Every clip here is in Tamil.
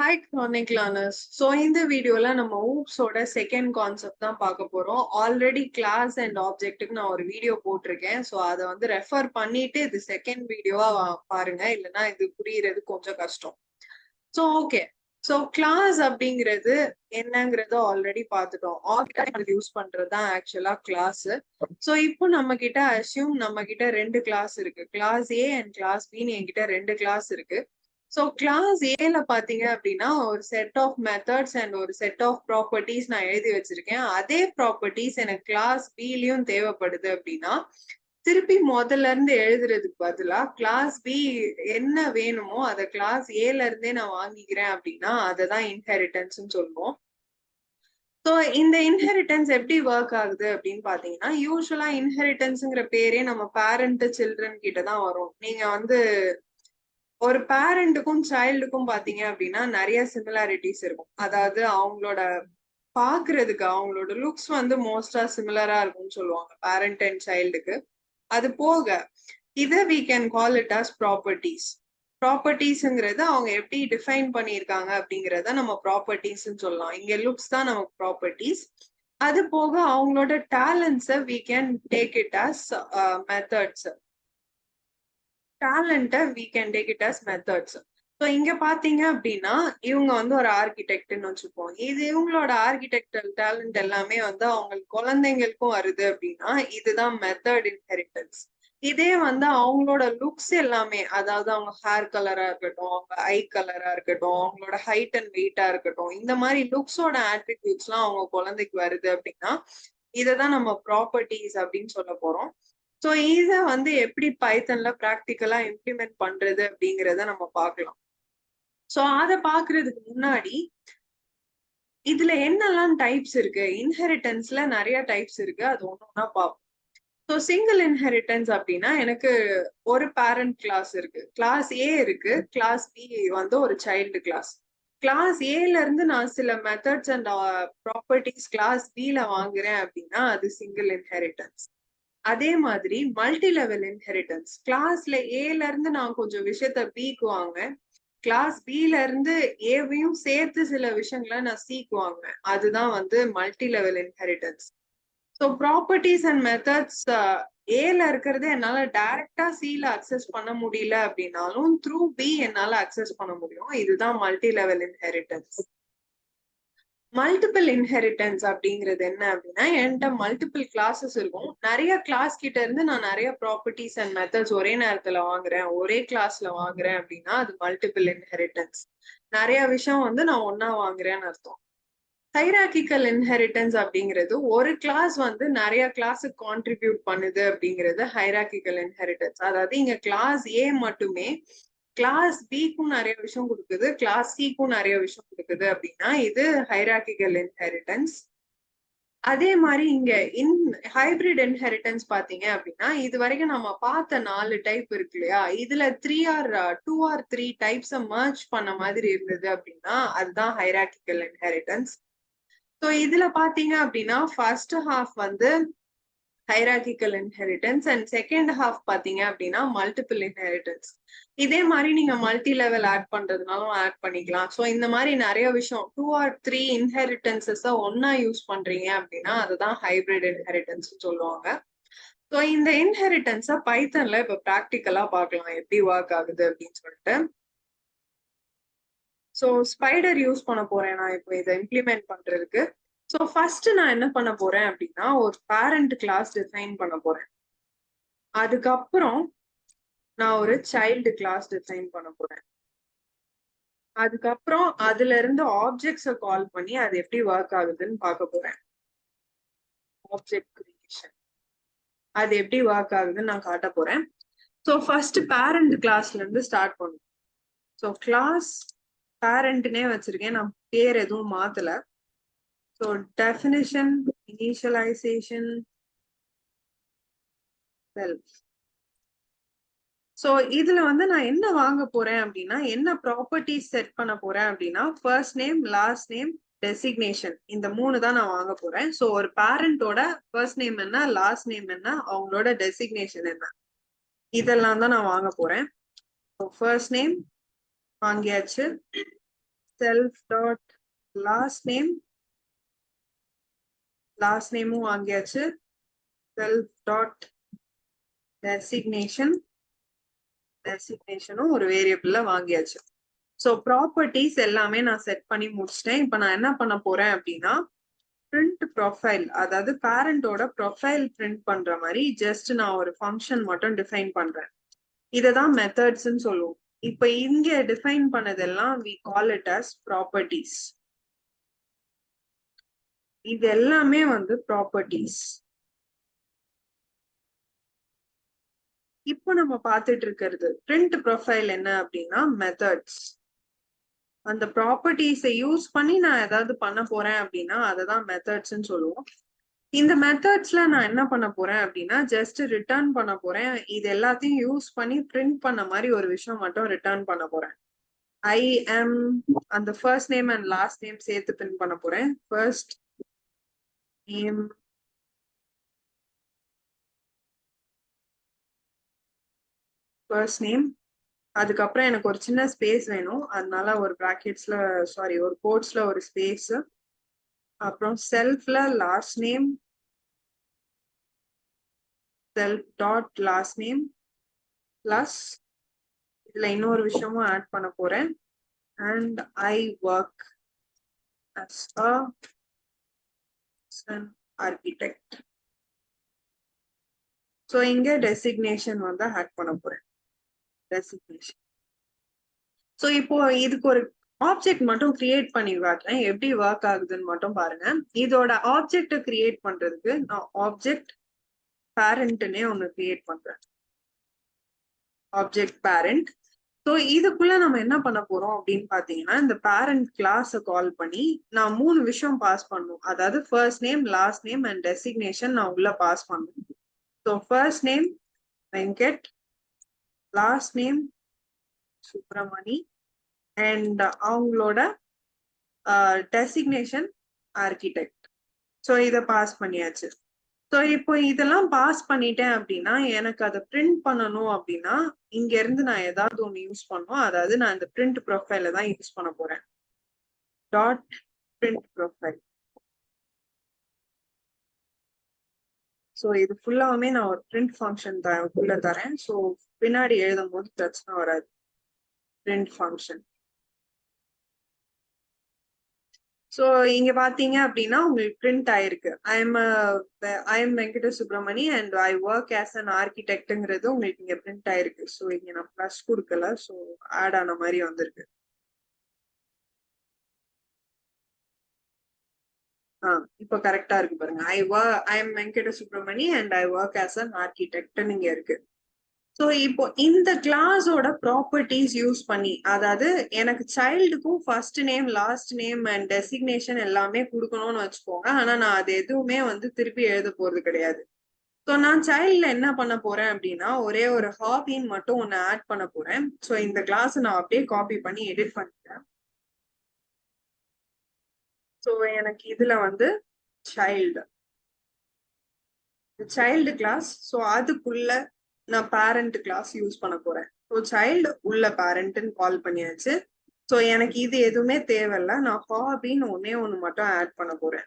Hi chronic learners. So இந்த வீடியோல நம்ம ஊப்ஸோட செகண்ட் கான்செப்ட் தான் பார்க்க போறோம். ஆல்ரெடி கிளாஸ் அண்ட் ஆப்ஜெக்ட்டுக்கு நான் ஒரு வீடியோ போட்டிருக்கேன். ஸோ அதை வந்து ரெஃபர் பண்ணிட்டு இது செகண்ட் வீடியோவா பாருங்க, இல்லைன்னா இது புரியுறது கொஞ்சம் கஷ்டம். So okay. ஸோ கிளாஸ் அப்படிங்கிறது என்னங்கிறத ஆல்ரெடி பார்த்துட்டோம். ஆப்ஜெக்ட் யூஸ் பண்றது தான் ஆக்சுவலா கிளாஸ். ஸோ இப்போ நம்ம கிட்ட அஸ்யூம் நம்ம கிட்ட ரெண்டு கிளாஸ் இருக்கு. கிளாஸ் ஏ அண்ட் கிளாஸ் பின்னு என்கிட்ட ரெண்டு கிளாஸ் இருக்கு. ஸோ கிளாஸ் ஏல பாத்தீங்க அப்படின்னா ஒரு செட் ஆஃப் மெத்தட்ஸ் அண்ட் ஒரு செட் ஆஃப் ப்ராப்பர்ட்டிஸ் நான் எழுதி வச்சிருக்கேன். அதே ப்ராப்பர்ட்டிஸ் எனக்கு கிளாஸ் பிலயும் தேவைப்படுது அப்படின்னா திருப்பி முதல்ல இருந்து எழுதுறதுக்கு பதிலா கிளாஸ் பி என்ன வேணுமோ அதை கிளாஸ் ஏல இருந்தே நான் வாங்கிக்கிறேன் அப்படின்னா அததான் இன்ஹெரிட்டன்ஸ் சொல்லுவோம். ஸோ இந்த இன்ஹெரிட்டன்ஸ் எப்படி ஒர்க் ஆகுது அப்படின்னு பாத்தீங்கன்னா, யூஸ்வலா இன்ஹெரிட்டன்ஸ்ங்கிற பேரே நம்ம பேரண்ட் சில்ட்ரன் கிட்ட தான் வரும். நீங்க வந்து ஒரு பேரண்ட்டுக்கும் சைல்டுக்கும் பாத்தீங்க அப்படின்னா நிறைய சிமிலாரிட்டிஸ் இருக்கும். அதாவது அவங்களோட பாக்குறதுக்கு அவங்களோட லுக்ஸ் வந்து மோஸ்டா சிமிலரா இருக்கும்னு சொல்லுவாங்க பேரண்ட் அண்ட் சைல்டுக்கு. அது போக இதை we can call it as properties. ப்ராப்பர்ட்டிஸ்ங்கிறது அவங்க எப்படி டிஃபைன் பண்ணியிருக்காங்க அப்படிங்கிறத நம்ம ப்ராப்பர்ட்டிஸ்ன்னு சொல்லலாம். இங்க லுக்ஸ் தான் நமக்கு ப்ராப்பர்ட்டிஸ். அது போக அவங்களோட டேலண்ட்ஸை we can take it as methods. டேலண்ட்டை we can take it as methods. So இங்க பாத்தீங்க அப்படின்னா இவங்க வந்து ஒரு ஆர்கிடெக்ட்னு வச்சுப்போம். இது இவங்களோட ஆர்கிடெக்டல் டேலண்ட் எல்லாமே வந்து அவங்களுக்கு குழந்தைங்களுக்கும் வருது அப்படின்னா இதுதான் மெத்தட் இன்ஹெரிட்டன்ஸ். இதே வந்து அவங்களோட லுக்ஸ் எல்லாமே, அதாவது அவங்க ஹேர் கலரா இருக்கட்டும், அவங்க ஐ கலரா இருக்கட்டும், அவங்களோட ஹைட் அண்ட் வெயிட்டா இருக்கட்டும், இந்த மாதிரி லுக்ஸோட ஆட்ரிபியூட்ஸ் எல்லாம் அவங்க குழந்தைக்கு வருது அப்படின்னா இததான் நம்ம ப்ராப்பர்ட்டிஸ் அப்படின்னு சொல்ல போறோம். ஸோ இதை வந்து எப்படி பைத்தன்ல ப்ராக்டிக்கலா இம்ப்ளிமெண்ட் பண்றது அப்படிங்கிறத நம்ம பார்க்கலாம். ஸோ அதை பாக்குறதுக்கு முன்னாடி இதுல என்னெல்லாம் டைப்ஸ் இருக்கு, இன்ஹெரிட்டன்ஸ்ல நிறைய டைப்ஸ் இருக்கு, அது ஒன்னொன்னா பார்ப்போம். ஸோ சிங்கிள் இன்ஹெரிட்டன்ஸ் அப்படின்னா எனக்கு ஒரு பேரண்ட் கிளாஸ் இருக்கு, கிளாஸ் ஏ இருக்கு, கிளாஸ் பி வந்து ஒரு சைல்டு கிளாஸ். கிளாஸ் ஏல இருந்து நான் சில மெத்தட்ஸ் அண்ட் ப்ராப்பர்ட்டிஸ் கிளாஸ் பில வாங்குறேன் அப்படின்னா அது சிங்கிள் இன்ஹெரிட்டன்ஸ். அதே மாதிரி மல்டி லெவல் இன்ஹெரிட்டன்ஸ், கிளாஸ்ல ஏல இருந்து நான் கொஞ்சம் விஷயத்த பிக்கு வாங்குவேன், கிளாஸ் பில இருந்து ஏவையும் சேர்த்து சில விஷயங்களை நான் சிக்கு வாங்குவேன், அதுதான் வந்து multi level inheritance. So properties and methods ஏல இருக்கிறது என்னால டைரக்டா சில அக்சஸ் பண்ண முடியல அப்படின்னாலும் த்ரூ பி என்னால அக்சஸ் பண்ண முடியும், இதுதான் multi level inheritance. Multiple inheritance அப்படிங்கிறது என்ன அப்படின்னா என்கிட்ட மல்டிபிள் கிளாஸஸ் இருக்கும். நிறைய கிளாஸ் கிட்ட இருந்து நான் நிறைய ப்ராப்பர்ட்டிஸ் அண்ட் மெத்தட்ஸ் ஒரே நேரத்துல வாங்குறேன், ஒரே கிளாஸ்ல வாங்குறேன் அப்படின்னா அது மல்டிபிள் இன்ஹெரிட்டன்ஸ். நிறைய விஷயம் வந்து நான் ஒன்னா வாங்குறேன்னு அர்த்தம். ஹைரார்கிக்கல் இன்ஹெரிட்டன்ஸ் அப்படிங்கிறது ஒரு கிளாஸ் வந்து நிறைய கிளாஸுக்கு கான்ட்ரிபியூட் பண்ணுது அப்படிங்கிறது ஹைரார்கிக்கல் இன்ஹெரிட்டன்ஸ். அதாவது இங்க கிளாஸ் ஏ மட்டுமே கிளாஸ் பிக்கும் நிறைய விஷயம் கொடுக்குது, கிளாஸ் சிக்கும் நிறைய விஷயம் கொடுக்குது அப்படின்னா இது ஹைரார்கிக்கல் இன்ஹெரிட்டன்ஸ். அதே மாதிரி இங்க ஹைபிரிட் இன்ஹெரிட்டன்ஸ் பாத்தீங்க அப்படின்னா இது வரைக்கும் நம்ம பார்த்த 4 டைப் இருக்கு இல்லையா, இதுல 2 or 3 டைப்ஸை மர்ஜ் பண்ண மாதிரி இருந்தது அப்படின்னா அதுதான் ஹைரார்கிக்கல் இன்ஹெரிட்டன்ஸ். ஸோ இதுல பாத்தீங்க அப்படின்னா ஃபர்ஸ்ட் ஹாஃப் வந்து hierarchical inheritance and second half பாத்தீங்க அப்படின்னா மல்டிபிள் இன்ஹெரிட்டன்ஸ். இதே மாதிரி நீங்க மல்டி லெவல் ஆட் பண்றதுனாலும் ஆட் பண்ணிக்கலாம். ஸோ இந்த மாதிரி நிறைய விஷயம் 2 or 3 இன்ஹெரிட்டன்சஸ் ஒன்னா யூஸ் பண்றீங்க அப்படின்னா அதுதான் ஹைபிரிட் இன்ஹெரிட்டன்ஸ் சொல்லுவாங்க. ஸோ இந்த இன்ஹெரிட்டன்ஸை பைத்தன்ல இப்ப ப்ராக்டிக்கலா பார்க்கலாம் எப்படி ஒர்க் ஆகுது அப்படின்னு சொல்லிட்டு. ஸோ ஸ்பைடர் யூஸ் பண்ண போறேன் நான் இப்போ இதை இம்ப்ளிமெண்ட் பண்றதுக்கு. ஸோ ஃபர்ஸ்ட் நான் என்ன பண்ண போறேன் அப்படின்னா ஒரு பேரண்ட் கிளாஸ் டிஃபைன் பண்ண போறேன். அதுக்கப்புறம் நான் ஒரு சைல்டு கிளாஸ் டிஃபைன் பண்ண போறேன். அதுக்கப்புறம் அதுல இருந்து ஆப்ஜெக்ட்ஸை கால் பண்ணி அது எப்படி ஒர்க் ஆகுதுன்னு பார்க்க போறேன். ஆப்ஜெக்ட் கிரியேஷன் அது எப்படி ஒர்க் ஆகுதுன்னு நான் காட்ட போறேன். ஸோ ஃபர்ஸ்ட் பேரண்ட் கிளாஸ்ல இருந்து ஸ்டார்ட் பண்ணும். ஸோ கிளாஸ் பேரண்ட்னே வச்சிருக்கேன், நான் பேர் எதுவும் மாத்தல. So definition, initialization, self. So இதுல வந்து நான் என்ன வாங்க போறேன் அப்படின்னா என்ன ப்ராப்பர்ட்டிஸ் செட் பண்ண போறேன் அப்படின்னா first name, last name, designation, இந்த 3 தான் நான் வாங்க போறேன். ஸோ ஒரு பேரண்டோட ஃபர்ஸ்ட் நேம் என்ன, லாஸ்ட் நேம் என்ன, அவங்களோட டெசிக்னேஷன் என்ன, இதெல்லாம் தான் நான் வாங்க போறேன். ஃபர்ஸ்ட் நேம் வாங்கியாச்சு, self dot last name வாங்கியாச்சு. self dot designation ஒரு வேரியபிள்ல வாங்கியாச்சு. சோ ப்ராப்பர்ட்டிஸ் எல்லாமே நான் செட் பண்ணி முடிச்சிட்டேன். இப்ப நான் என்ன பண்ண போறேன் அப்படின்னா பிரிண்ட் ப்ரொஃபைல், அதாவது பேரண்டோட ப்ரொஃபைல் பிரிண்ட் பண்ற மாதிரி ஜஸ்ட் நான் ஒரு ஃபங்க்ஷன் மட்டும் டிஃபைன் பண்றேன். இததான் மெத்தட்ஸ்ன்னு சொல்லுவோம். இப்ப இங்க டிஃபைன் பண்ணதெல்லாம் we call it as properties. இது எல்லாமே வந்து ப்ராப்பர்ட்டிஸ். இப்போ நம்ம பார்த்துட்டு இருக்கிறது பிரிண்ட் ப்ரொஃபைல் என்ன அப்படின்னா மெத்தட்ஸ். அந்த ப்ராப்பர்ட்டிஸை யூஸ் பண்ணி நான் ஏதாவது பண்ண போறேன் அப்படின்னா அததான் மெத்தட்ஸ்ன்னு சொல்லுவோம். இந்த மெத்தட்ஸ்ல நான் என்ன பண்ண போறேன் அப்படின்னா ஜஸ்ட் ரிட்டர்ன் பண்ண போறேன். இது எல்லாத்தையும் யூஸ் பண்ணி பிரிண்ட் பண்ண மாதிரி ஒரு விஷயம் மட்டும் ரிட்டர்ன் பண்ண போறேன். ஐ எம் அந்த first name and last name சேர்த்து பிரிண்ட் பண்ண போறேன். ஃபர்ஸ்ட் நேம் அதுக்கப்புறம் எனக்கு ஒரு சின்ன ஸ்பேஸ் வேணும், அதனால ஒரு பிராக்கெட்ஸ்ல ஒரு கோட்ஸ்ல ஒரு ஸ்பேஸ். அப்புறம் செல்ஃப்ல last name self dot last name plus இதுல இன்னொரு விஷயமும் ஆட் பண்ண போறேன். And I work as an architect. So இங்க டெசிக்னேஷன் வந்து ஆட் பண்ண போறேன். டெசிக்னேஷன். ஸோ இப்போ இதுக்கு ஒரு ஆப்ஜெக்ட் மட்டும் கிரியேட் பண்ணி காட்டுறேன், எப்படி ஒர்க் ஆகுதுன்னு மட்டும் பாருங்க. இதோட ஆப்ஜெக்ட் கிரியேட் பண்றதுக்கு நான் ஆப்ஜெக்ட் பேரண்ட்னே ஒன்னு கிரியேட் பண்றேன். Object parent. ஸோ இதுக்குள்ள நம்ம என்ன பண்ண போறோம் அப்படின்னு பாத்தீங்கன்னா இந்த பேரண்ட் கிளாஸை கால் பண்ணி நான் 3 விஷயம் பாஸ் பண்ணும். அதாவது first name last name and designation நான் உள்ள பாஸ் பண்ணும். So first name Venkat, last name Subramani and அவங்களோட டெசிக்னேஷன் ஆர்கிடெக்ட். ஸோ இதை பாஸ் பண்ணியாச்சு. ஸோ இப்போ இதெல்லாம் பாஸ் பண்ணிட்டேன் அப்படின்னா எனக்கு அதை பிரிண்ட் பண்ணணும் அப்படின்னா இங்க இருந்து நான் ஏதாவது ஒன்று யூஸ் பண்ணும். அதாவது நான் இந்த பிரிண்ட் ப்ரொஃபைல தான் யூஸ் பண்ண போறேன். Dot print profile. ஸோ இது ஃபுல்லாவுமே நான் ஒரு பிரிண்ட் ஃபங்க்ஷன் உள்ள தரேன். ஸோ பின்னாடி எழுதும் போது பிரச்சனை வராது. Print function. ஸோ இங்க பாத்தீங்க அப்படின்னா உங்களுக்கு பிரிண்ட் ஆயிருக்கு. I am Venkata Subramani and I work as an ஆர்கிடெக்ட்ங்கிறது உங்களுக்கு இங்க பிரிண்ட் ஆயிருக்கு. ஸோ இங்க நான் ப்ளஸ் கொடுக்கல, ஸோ ஆட் ஆன மாதிரி வந்திருக்கு. இப்போ கரெக்டா இருக்கு பாருங்க. ஐ am Venkata Subramani and I work as an architect இங்க இருக்கு. ஸோ இப்போ இந்த கிளாஸோட ப்ராப்பர்ட்டிஸ் யூஸ் பண்ணி, அதாவது எனக்கு சைல்டுக்கும் first name last name and designation எல்லாமே கொடுக்கணும்னு வச்சுக்கோங்க. ஆனா நான் அது எதுவுமே வந்து திருப்பி எழுத போறது கிடையாது. ஸோ நான் சைல்ட்ல என்ன பண்ண போறேன் அப்படின்னா ஒரே ஒரு ஹாபின்னு மட்டும் ஒன்னு ஆட் பண்ண போறேன். ஸோ இந்த கிளாஸ் நான் அப்படியே காப்பி பண்ணி எடிட் பண்ணிட்டேன். ஸோ எனக்கு இதுல வந்து சைல்டு கிளாஸ். ஸோ அதுக்குள்ள நான் பேரண்ட் கிளாஸ் யூஸ் பண்ண போறேன். ஸோ சைல்டு உள்ள பேரண்ட்னு கால் பண்ணியாச்சு. ஸோ எனக்கு இது எதுவுமே தேவையில்ல. நான் ஹாபின்னு ஒன்னே ஒன்று மட்டும் ஆட் பண்ண போறேன்.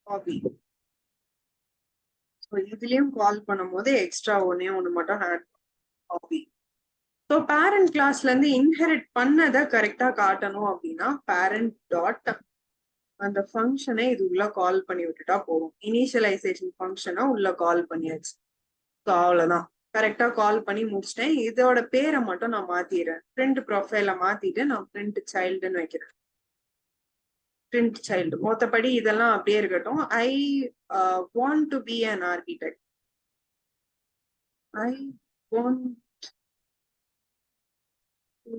ஹாபி. ஸோ இதுலயும் கால் பண்ணும் போது எக்ஸ்ட்ரா ஒன்னே ஒன்று மட்டும் ஆட் ஹாபி. ஸோ பேரண்ட் கிளாஸ்ல இருந்து இன்ஹெரிட் பண்ணதை கரெக்டா காட்டணும் அப்படின்னா பேரண்ட் டாட் அந்த ஃபங்க்ஷனை இது உள்ள கால் பண்ணி விட்டுட்டா போதும். இனிஷியலைசேஷன் ஃபங்க்ஷனை உள்ள கால் பண்ணியாச்சு. ஸோ அவ்வளவுதான். கரெக்டா கால் பண்ணி முடிச்சிட்டேன். இதோட பேரை மட்டும் நான் மாத்திடுறேன். பிரிண்ட் ப்ரொஃபைல மாத்திட்டு நான் பிரிண்ட் சைல்டுன்னு வைக்கிறேன். Print child. மொத்தப்படி இதெல்லாம் அப்படியே இருக்கட்டும். ஐ want to be an architect. I want to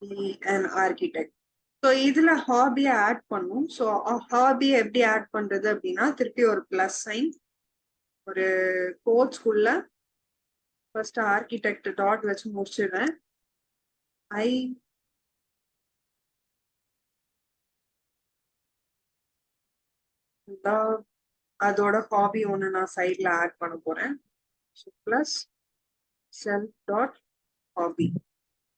be an architect. So இதுல ஹாபியை ஆட் பண்ணும். ஸோ ஹாபியை எப்படி ஆட் பண்றது அப்படின்னா திருப்பி ஒரு பிளஸ் சைன் ஒரு கோட்ஸ்குள்ள ஃபர்ஸ்ட் ஆர்கிடெக்ட் டாட் வச்சு முடிச்சிடுறேன். ஐ அதோட ஹாபி ஒன்று நான் சைட்ல ஆட் பண்ண போறேன். Plus self dot hobby.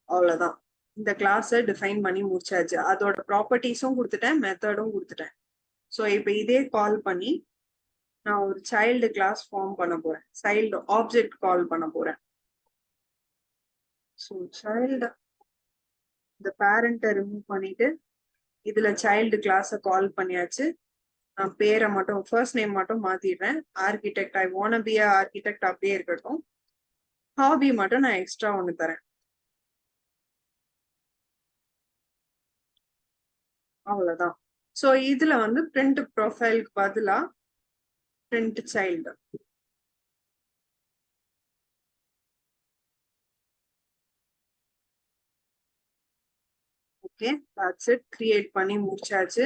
அவ்வளவுதான். இந்த கிளாஸை டிஃபைன் பண்ணி முடிச்சாச்சு. அதோட ப்ராப்பர்ட்டிஸும் கொடுத்துட்டேன், மெத்தடும் கொடுத்துட்டேன். ஸோ இப்போ இதே கால் பண்ணி நான் ஒரு சைல்டு கிளாஸ் ஃபார்ம் பண்ண போறேன். சைல்டு ஆப்ஜெக்ட் கால் பண்ண போறேன். ஸோ சைல்டு இந்த பேரண்ட்டை ரிமூவ் பண்ணிட்டு இதுல சைல்டு கிளாஸை கால் பண்ணியாச்சு. நான் பேரை மட்டும் ஃபர்ஸ்ட் நேம் மட்டும் மாத்திடுறேன். Architect, I want be architect அப்படியே இருக்கட்டும். ஹாபி மட்டும் நான் எக்ஸ்ட்ரா ஒன்று தரேன். அவ்வளவுதான். ஸோ இதுல வந்து பிரிண்ட் ப்ரொஃபைலுக்கு பதிலா print child. Okay, that's it. Create பண்ணி முடிச்சாச்சு.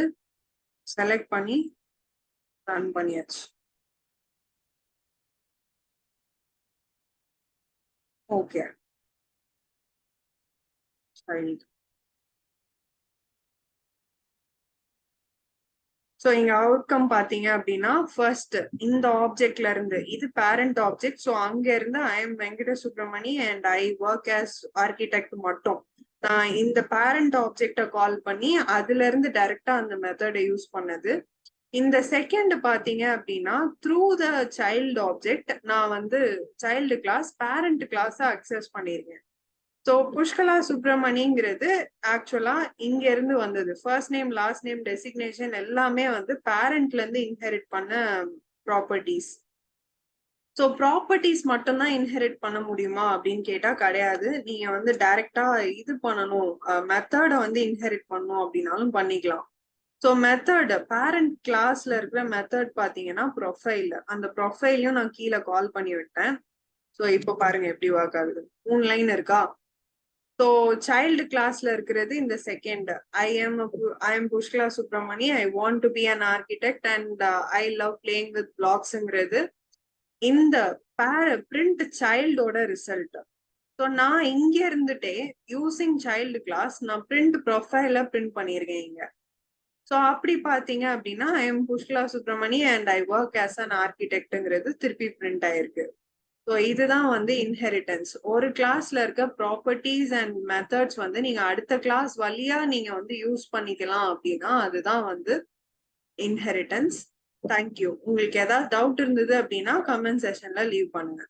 செலக்ட் பண்ணி ரன் பண்ணியாச்சு. Okay, child. ஸோ இங்க அவுட்கம் பாத்தீங்க அப்படின்னா ஃபர்ஸ்ட் இந்த ஆப்ஜெக்ட்ல இருந்து இது பேரண்ட் ஆப்ஜெக்ட். ஸோ அங்க இருந்து ஐ am Venkata Subramani and I work as architect மட்டும் நான் இந்த பேரண்ட் ஆப்ஜெக்ட கால் பண்ணி அதுல இருந்து டைரக்டா அந்த மெத்தடை யூஸ் பண்ணது. இந்த செகண்ட் பாத்தீங்க அப்படின்னா த்ரூ த சைல்டு ஆப்ஜெக்ட் நான் வந்து child class parent class access பண்ணிருக்கேன். ஸோ புஷ்கலா சுப்ரமணிங்கிறது ஆக்சுவலா இங்க இருந்து வந்தது. First name, last name, designation எல்லாமே வந்து பேரண்ட்ல இருந்து இன்ஹெரிட் பண்ண ப்ராப்பர்ட்டிஸ். ஸோ ப்ராப்பர்ட்டிஸ் மட்டும்தான் இன்ஹெரிட் பண்ண முடியுமா அப்படின்னு கேட்டா கிடையாது. நீங்க வந்து டைரக்டா இது பண்ணணும், மெத்தடை வந்து இன்ஹெரிட் பண்ணணும் அப்படின்னாலும் பண்ணிக்கலாம். ஸோ மெத்தட் பேரண்ட் கிளாஸ்ல இருக்கிற மெத்தட் பாத்தீங்கன்னா ப்ரொஃபைல். அந்த ப்ரொஃபைலையும் நான் கீழே கால் பண்ணி விட்டேன். ஸோ இப்போ பாருங்க எப்படி ஒர்க் ஆகுது. 3 லைன் இருக்கா? ஸோ சைல்டு கிளாஸ்ல இருக்கிறது இந்த second. I am Pushkala Subramani, I want to be an architect and I love playing with பிளாக்ஸ்ங்கிறது இந்த பிரிண்ட் சைல்டோட ரிசல்ட். ஸோ நான் இங்க இருந்துட்டே யூசிங் சைல்டு கிளாஸ் நான் பிரிண்ட் ப்ரொஃபைல பிரிண்ட் பண்ணியிருக்கேன் இங்க. ஸோ அப்படி பாத்தீங்க அப்படின்னா I am Pushkala Subramani and I work as an ஆர்கிடெக்ட்ங்கிறது திருப்பி பிரிண்ட் ஆயிருக்கு. ஸோ இதுதான் வந்து இன்ஹெரிட்டன்ஸ். ஒரு கிளாஸ்ல இருக்க ப்ராப்பர்ட்டிஸ் அண்ட் மெத்தட்ஸ் வந்து நீங்க அடுத்த கிளாஸ் வழியா நீங்க வந்து யூஸ் பண்ணிக்கலாம் அப்படின்னா அதுதான் வந்து இன்ஹெரிட்டன்ஸ். தேங்க்யூ. உங்களுக்கு ஏதாவது டவுட் இருந்தது அப்படின்னா கமெண்ட் செஷன்ல லீவ் பண்ணுங்க.